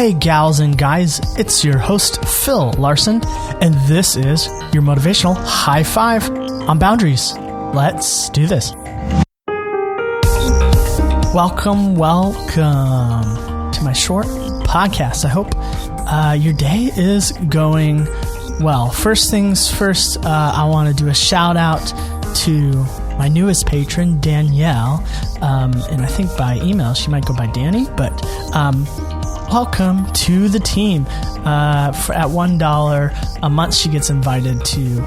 Hey gals and guys, it's your host Phil Larson, and this is your motivational high five on boundaries. Let's do this. Welcome to my short podcast. I hope your day is going well. First things first, I want to do a shout out to my newest patron, Danielle, and I think by email she might go by Danny, but welcome to the team. At $1 a month, she gets invited to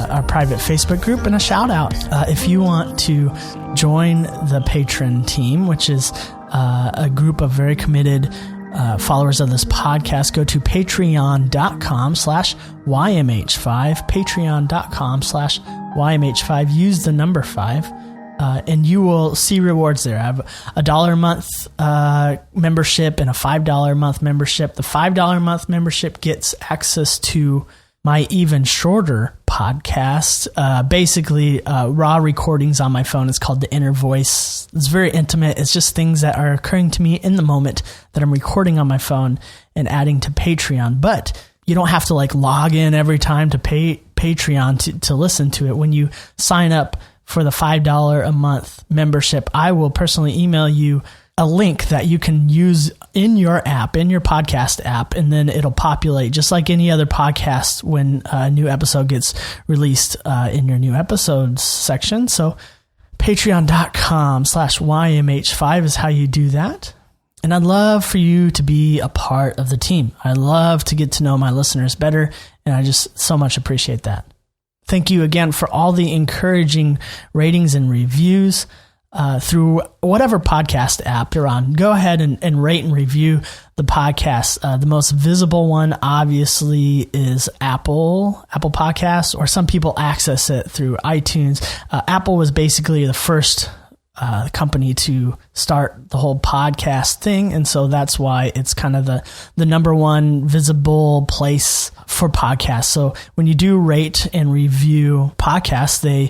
our private Facebook group and a shout out. If you want to join the patron team, which is a group of very committed followers of this podcast, go to patreon.com/YMH5, patreon.com/YMH5, use the number 5. And you will see rewards there. I have a $1 a month membership and a $5 a month membership. The $5 a month membership gets access to my even shorter podcast, basically raw recordings on my phone. It's called The Inner Voice. It's very intimate. It's just things that are occurring to me in the moment that I'm recording on my phone and adding to Patreon. But you don't have to log in every time to pay Patreon to listen to it. When you sign up for the $5 a month membership, I will personally email you a link that you can use in your app, in your podcast app, and then it'll populate just like any other podcast when a new episode gets released in your new episodes section. So patreon.com/YMH5 is how you do that. And I'd love for you to be a part of the team. I love to get to know my listeners better, and I just so much appreciate that. Thank you again for all the encouraging ratings and reviews through whatever podcast app you're on. Go ahead and rate and review the podcast. The most visible one, obviously, is Apple Podcasts, or some people access it through iTunes. Apple was basically the first company to start the whole podcast thing, and so that's why it's kind of the number one visible place for podcasts. So when you do rate and review podcasts, they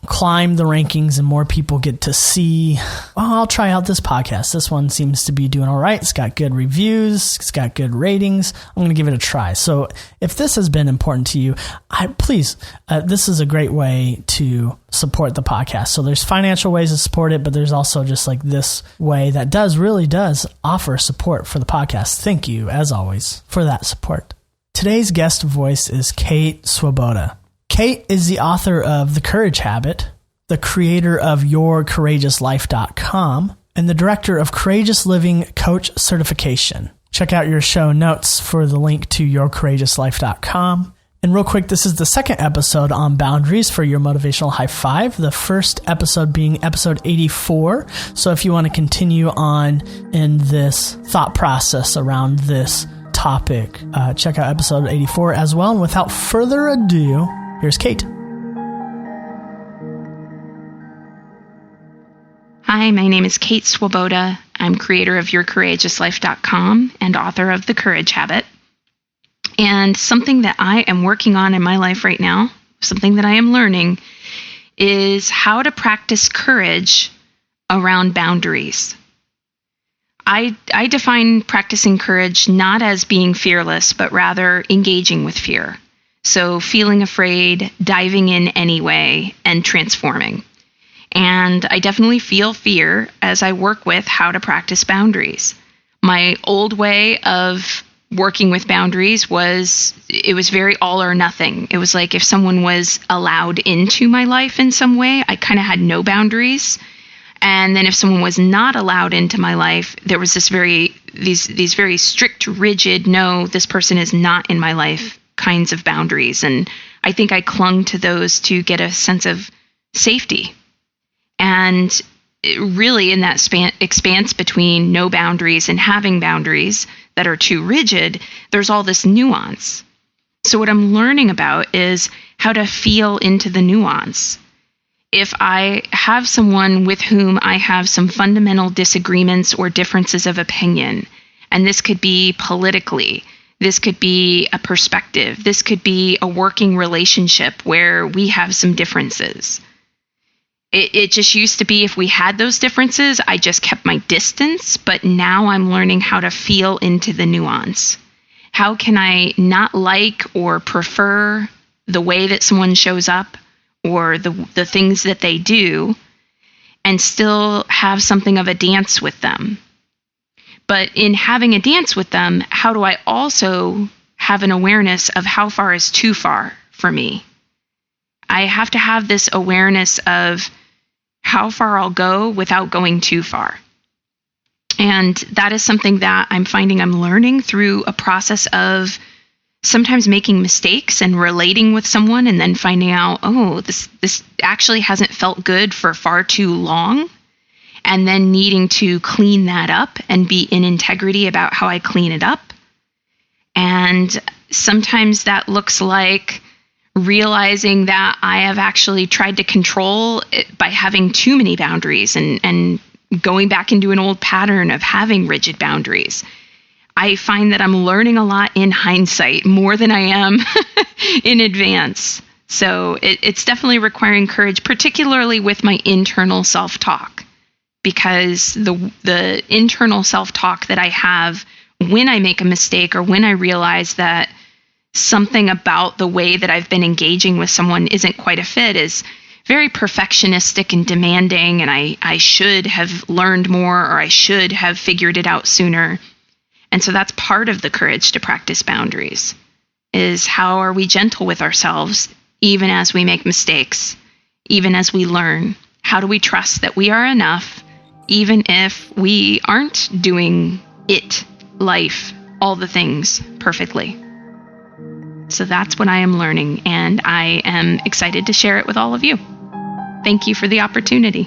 climb the rankings and more people get to see, I'll try out this podcast. This one seems to be doing all right. It's got good reviews. It's got good ratings. I'm going to give it a try. So if this has been important to you, please, this is a great way to support the podcast. So there's financial ways to support it, but there's also just this way that really does offer support for the podcast. Thank you, as always, for that support. Today's guest voice is Kate Swoboda. Kate is the author of The Courage Habit, the creator of YourCourageousLife.com, and the director of Courageous Living Coach Certification. Check out your show notes for the link to YourCourageousLife.com. And real quick, this is the second episode on boundaries for your motivational high five, the first episode being episode 84. So if you want to continue on in this thought process around this topic, check out episode 84 as well. And without further ado, here's Kate. Hi, my name is Kate Swoboda. I'm creator of YourCourageousLife.com and author of The Courage Habit. And something that I am working on in my life right now, something that I am learning, is how to practice courage around boundaries. I define practicing courage not as being fearless, but rather engaging with fear. So feeling afraid, diving in anyway, and transforming. And I definitely feel fear as I work with how to practice boundaries. My old way of working with boundaries was very all or nothing. It was like if someone was allowed into my life in some way, I kind of had no boundaries. And then if someone was not allowed into my life, there was these very strict, rigid, no, this person is not in my life kinds of boundaries. And I think I clung to those to get a sense of safety. And really in that expanse between no boundaries and having boundaries that are too rigid, there's all this nuance. So what I'm learning about is how to feel into the nuance. If I have someone with whom I have some fundamental disagreements or differences of opinion, and this could be politically, this could be a perspective, this could be a working relationship where we have some differences. It just used to be if we had those differences, I just kept my distance, but now I'm learning how to feel into the nuance. How can I not like or prefer the way that someone shows up or the things that they do and still have something of a dance with them? But in having a dance with them, how do I also have an awareness of how far is too far for me? I have to have this awareness of how far I'll go without going too far. And that is something that I'm finding I'm learning through a process of sometimes making mistakes and relating with someone and then finding out, oh, this actually hasn't felt good for far too long. And then needing to clean that up and be in integrity about how I clean it up. And sometimes that looks like realizing that I have actually tried to control it by having too many boundaries and going back into an old pattern of having rigid boundaries. I find that I'm learning a lot in hindsight more than I am in advance. So it's definitely requiring courage, particularly with my internal self-talk, because the internal self-talk that I have when I make a mistake or when I realize that something about the way that I've been engaging with someone isn't quite a fit is very perfectionistic and demanding, and I should have learned more or I should have figured it out sooner. And so that's part of the courage to practice boundaries, is how are we gentle with ourselves even as we make mistakes, even as we learn? How do we trust that we are enough even if we aren't doing life, all the things perfectly? So that's what I am learning, and I am excited to share it with all of you. Thank you for the opportunity.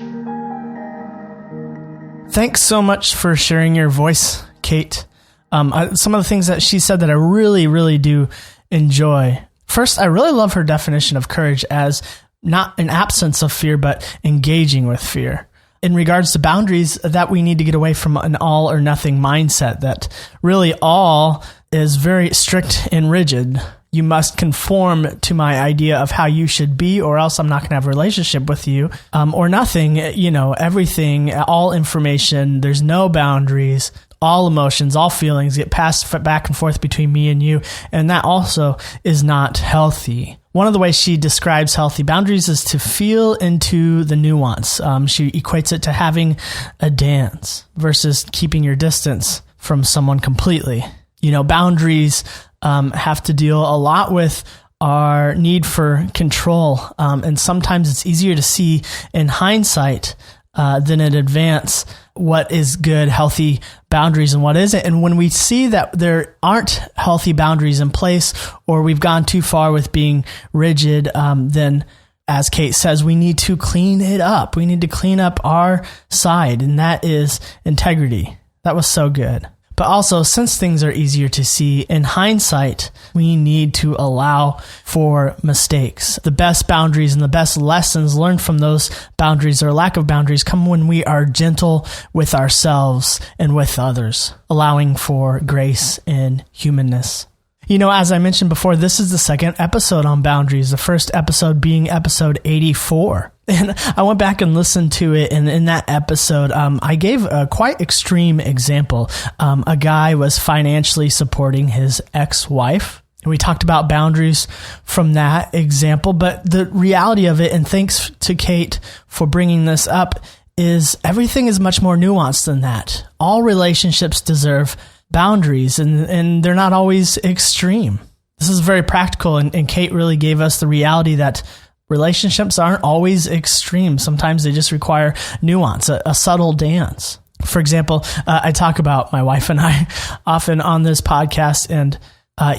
Thanks so much for sharing your voice, Kate. Some of the things that she said that I really, really do enjoy. First, I really love her definition of courage as not an absence of fear, but engaging with fear. In regards to boundaries, that we need to get away from an all or nothing mindset, that really all is very strict and rigid. You must conform to my idea of how you should be, or else I'm not going to have a relationship with you, or nothing, everything, all information, there's no boundaries, all emotions, all feelings get passed back and forth between me and you. And that also is not healthy. One of the ways she describes healthy boundaries is to feel into the nuance. She equates it to having a dance versus keeping your distance from someone completely. Boundaries have to deal a lot with our need for control. And sometimes it's easier to see in hindsight than in advance what is good, healthy boundaries and what isn't. And when we see that there aren't healthy boundaries in place, or we've gone too far with being rigid, then as Kate says, we need to clean it up. We need to clean up our side, and that is integrity. That was so good. But also, since things are easier to see in hindsight, we need to allow for mistakes. The best boundaries and the best lessons learned from those boundaries or lack of boundaries come when we are gentle with ourselves and with others, allowing for grace and humanness. As I mentioned before, this is the second episode on boundaries, the first episode being episode 84. And I went back and listened to it, and in that episode, I gave a quite extreme example. A guy was financially supporting his ex-wife, and we talked about boundaries from that example. But the reality of it, and thanks to Kate for bringing this up, is everything is much more nuanced than that. All relationships deserve boundaries, and they're not always extreme. This is very practical, and Kate really gave us the reality that relationships aren't always extreme. Sometimes they just require nuance, a subtle dance. For example, I talk about my wife and I often on this podcast, and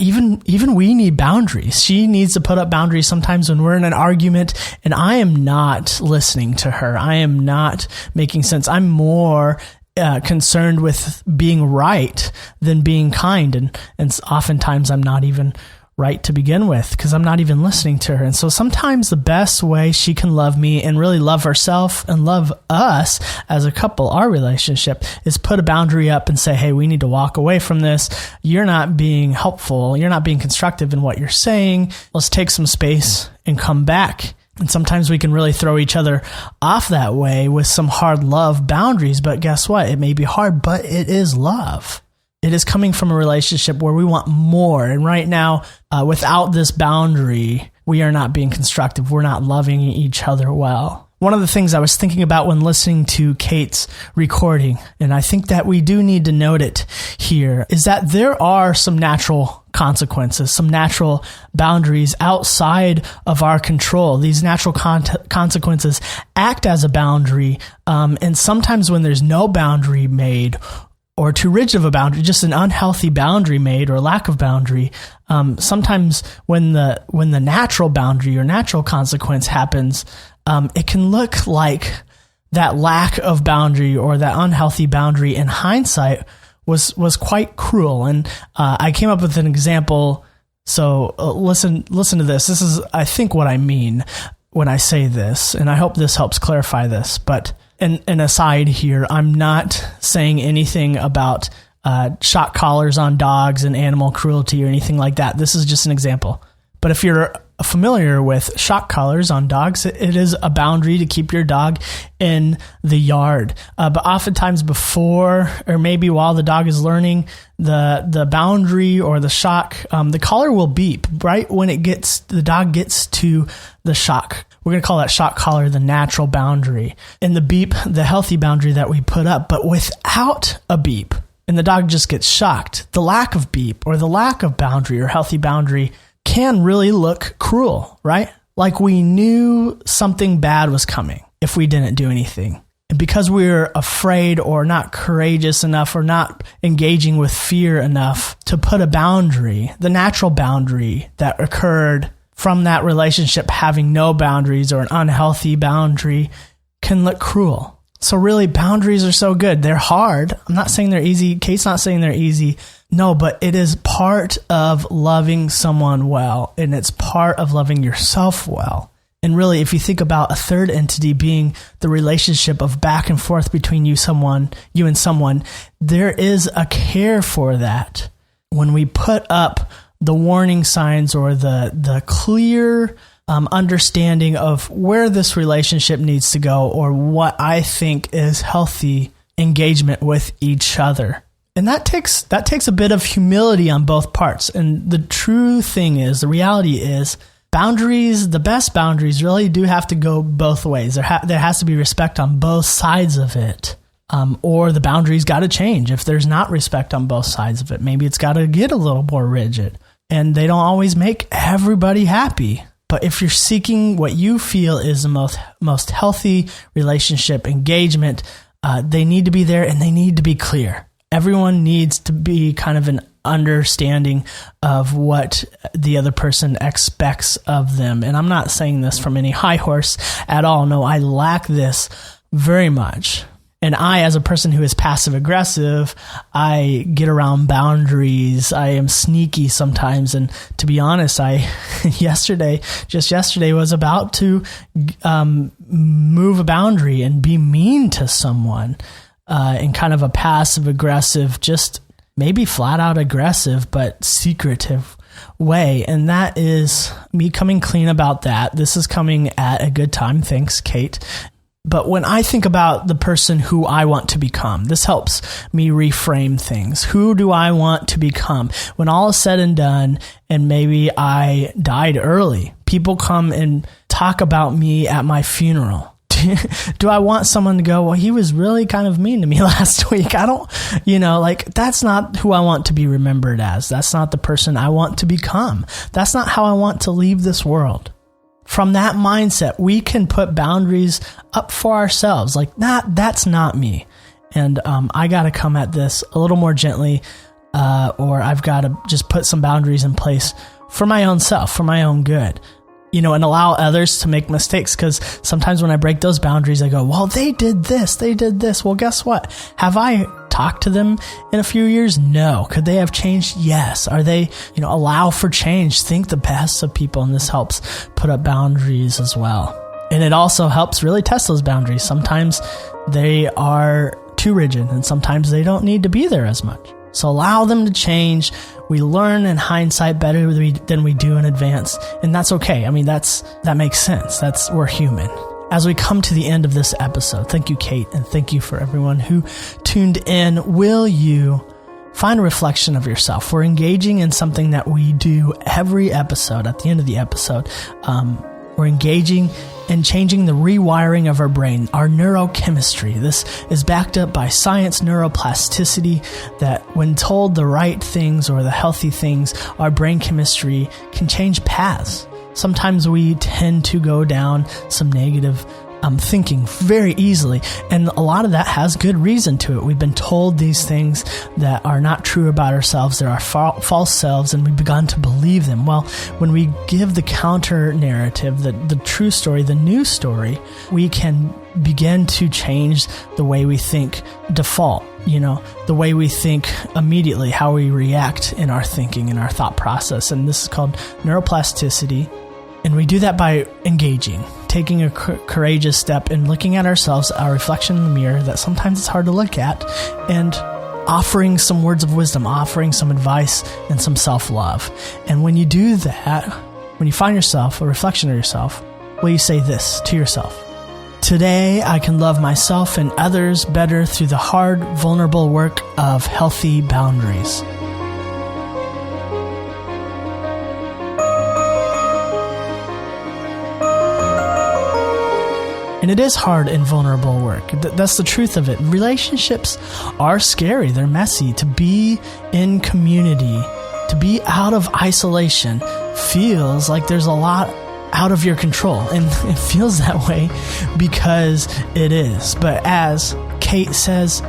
even we need boundaries. She needs to put up boundaries sometimes when we're in an argument and I am not listening to her. I am not making sense. I'm more concerned with being right than being kind. And oftentimes I'm not even right to begin with because I'm not even listening to her. And so sometimes the best way she can love me and really love herself and love us as a couple, our relationship, is put a boundary up and say, hey, we need to walk away from this. You're not being helpful. You're not being constructive in what you're saying. Let's take some space and come back. And sometimes we can really throw each other off that way with some hard love boundaries. But guess what? It may be hard, but it is love. It is coming from a relationship where we want more. And right now, without this boundary, we are not being constructive. We're not loving each other well. One of the things I was thinking about when listening to Kate's recording, and I think that we do need to note it here, is that there are some natural consequences, some natural boundaries outside of our control. These natural consequences act as a boundary, and sometimes when there's no boundary made, or too rigid of a boundary, just an unhealthy boundary made or lack of boundary. Sometimes when the natural boundary or natural consequence happens, it can look like that lack of boundary or that unhealthy boundary in hindsight was quite cruel. And I came up with an example. So listen to this. This is, I think, what I mean when I say this, and I hope this helps clarify this. But an aside here, I'm not saying anything about shock collars on dogs and animal cruelty or anything like that. This is just an example. But if you're familiar with shock collars on dogs, it is a boundary to keep your dog in the yard. But oftentimes before, or maybe while the dog is learning the boundary or the shock, the collar will beep right when the dog gets to the shock. We're going to call that shock collar the natural boundary, and the beep, the healthy boundary that we put up. But without a beep, and the dog just gets shocked, the lack of beep or the lack of boundary or healthy boundary can really look cruel, right? Like we knew something bad was coming if we didn't do anything. And because we were afraid or not courageous enough or not engaging with fear enough to put a boundary, the natural boundary that occurred from that relationship having no boundaries or an unhealthy boundary can look cruel. So really, boundaries are so good. They're hard. I'm not saying they're easy. Kate's not saying they're easy. No, but it is part of loving someone well, and it's part of loving yourself well. And really, if you think about a third entity being the relationship of back and forth between you and someone, there is a care for that. When we put up the warning signs or the clear understanding of where this relationship needs to go or what I think is healthy engagement with each other. And that takes a bit of humility on both parts. And the true thing is, the reality is, boundaries, the best boundaries really do have to go both ways. There has to be respect on both sides of it. Or the boundaries got to change. If there's not respect on both sides of it, maybe it's got to get a little more rigid. And they don't always make everybody happy. But if you're seeking what you feel is the most healthy relationship engagement, they need to be there and they need to be clear. Everyone needs to be kind of an understanding of what the other person expects of them. And I'm not saying this from any high horse at all. No, I lack this very much. And I, as a person who is passive aggressive, I get around boundaries. I am sneaky sometimes. And to be honest, yesterday was about to move a boundary and be mean to someone in kind of a passive aggressive, just maybe flat out aggressive, but secretive way. And that is me coming clean about that. This is coming at a good time. Thanks, Kate. But when I think about the person who I want to become, this helps me reframe things. Who do I want to become? When all is said and done, and maybe I died early, people come and talk about me at my funeral. Do I want someone to go, well, he was really kind of mean to me last week? I don't, that's not who I want to be remembered as. That's not the person I want to become. That's not how I want to leave this world. From that mindset, we can put boundaries up for ourselves. Like, that's not me. And I got to come at this a little more gently, or I've got to just put some boundaries in place for my own self, for my own good, and allow others to make mistakes. Because sometimes when I break those boundaries, I go, well, they did this. Well, guess what? Have I talked to them in a few years? No. Could they have changed? Yes. Are they, allow for change, think the best of people. And this helps put up boundaries as well. And it also helps really test those boundaries. Sometimes they are too rigid and sometimes they don't need to be there as much. So allow them to change. We learn in hindsight better than we do in advance. And that's okay. I mean, that makes sense. We're human. As we come to the end of this episode, thank you, Kate, and thank you for everyone who tuned in. Will you find a reflection of yourself? We're engaging in something that we do every episode. At the end of the episode, we're engaging in changing the rewiring of our brain, our neurochemistry. This is backed up by science, neuroplasticity, that when told the right things or the healthy things, our brain chemistry can change paths. Sometimes we tend to go down some negative thinking very easily, and a lot of that has good reason to it. We've been told these things that are not true about ourselves. They're our false selves, and we've begun to believe them. Well, when we give the counter narrative, the true story, the new story, we can begin to change the way we think default, the way we think immediately, how we react in our thinking, in our thought process. And this is called neuroplasticity. And we do that by engaging, taking a courageous step and looking at ourselves, our reflection in the mirror that sometimes it's hard to look at, and offering some words of wisdom, offering some advice and some self-love. And when you do that, when you find yourself, a reflection of yourself, will you say this to yourself? Today, I can love myself and others better through the hard, vulnerable work of healthy boundaries. And it is hard and vulnerable work. That's the truth of it. Relationships are scary. They're messy. To be in community, to be out of isolation, feels like there's a lot out of your control. And it feels that way because it is. But as Kate says,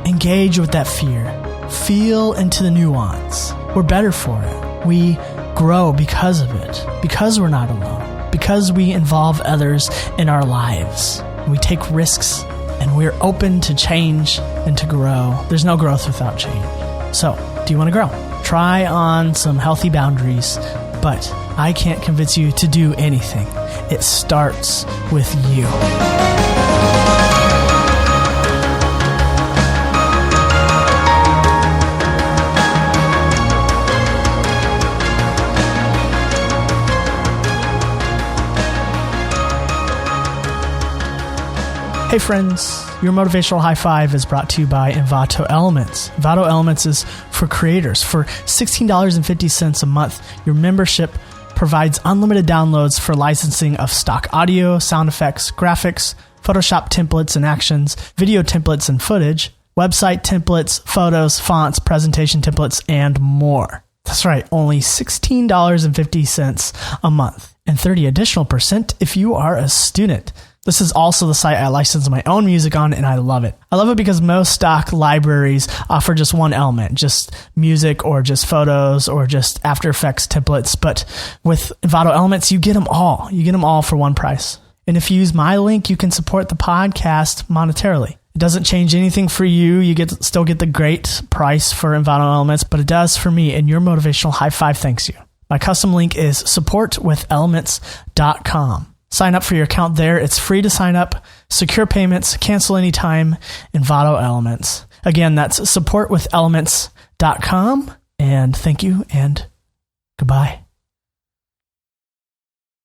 engage with that fear. Feel into the nuance. We're better for it. We grow because of it. Because we're not alone. Because we involve others in our lives. We take risks and we're open to change and to grow. There's no growth without change. So, do you want to grow? Try on some healthy boundaries, but I can't convince you to do anything. It starts with you. Hey friends, your motivational high five is brought to you by Envato Elements. Envato Elements is for creators. For $16.50 a month, your membership provides unlimited downloads for licensing of stock audio, sound effects, graphics, Photoshop templates and actions, video templates and footage, website templates, photos, fonts, presentation templates, and more. That's right, only $16.50 a month, and 30 additional % if you are a student. This is also the site I license my own music on, and I love it. I love it because most stock libraries offer just one element, just music or just photos or just After Effects templates. But with Envato Elements, you get them all. You get them all for one price. And if you use my link, you can support the podcast monetarily. It doesn't change anything for you. You still get the great price for Envato Elements, but it does for me, and your motivational high five thanks you. My custom link is supportwithelements.com. Sign up for your account there. It's free to sign up, secure payments, cancel anytime, Envato Elements. Again, that's supportwithelements.com. And thank you and goodbye.